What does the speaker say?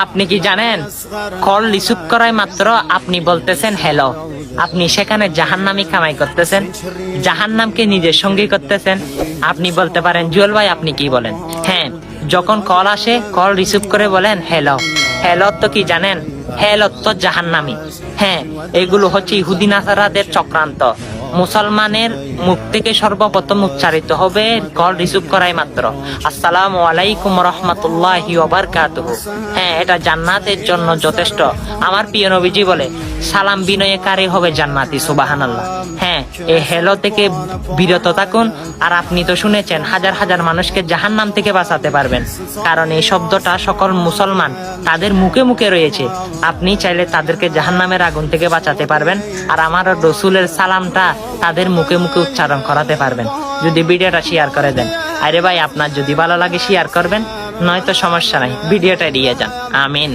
আপনি কি জানেন কল রিসিভ করাই মাত্র আপনি বলতেছেন হ্যালো, আপনি সেখানে জাহান্নামী কামাই করতেছেন, জাহান্নামকে নিজের সঙ্গী করতেছেন। আপনি বলতে পারেন জুয়েল ভাই আপনি কি বলেন? হ্যাঁ, যখন কল আসে কল রিসিভ করে বলেন হ্যালো। হ্যালো তো কি জানেন? হ্যালো তো জাহান্নামী। হ্যাঁ, এগুলো হচ্ছে ইহুদি নাসারাদের চক্রান্ত। মুসলমানের মুখ থেকে সর্বপ্রথম উচ্চারিত হবে কল রিসিভ করাই মাত্র আসসালামু আলাইকুম রহমতুল্লাহি ওয়া বারাকাতুহু। হ্যাঁ, এটা জান্নাতের জন্য যথেষ্ট। আমার প্রিয় নবীজি বলে সালাম বিনয়কারী হবে জান্নাতি। সুবহানাল্লাহ। হ্যাঁ, এই হ্যালো থেকে বিরত থাকুন। আর আপনি তো শুনেছেন হাজার হাজার মানুষকে জাহান্নাম থেকে বাঁচাতে পারবেন, কারণ এই শব্দটা সকল মুসলমান তাদের মুখে মুখে রয়েছে। আপনি চাইলে তাদেরকে জাহান্নামের আগুন থেকে বাঁচাতে পারবেন, আর আমার রসুলের সালামটা তাদের মুখে মুখে উচ্চারণ করাতে পারবেন যদি ভিডিওটা শেয়ার করে দেন। আরে ভাই, আপনার যদি ভালো লাগে শেয়ার করবেন, নয়তো সমস্যা নাই, ভিডিওটা এড়িয়ে যান। আমিন।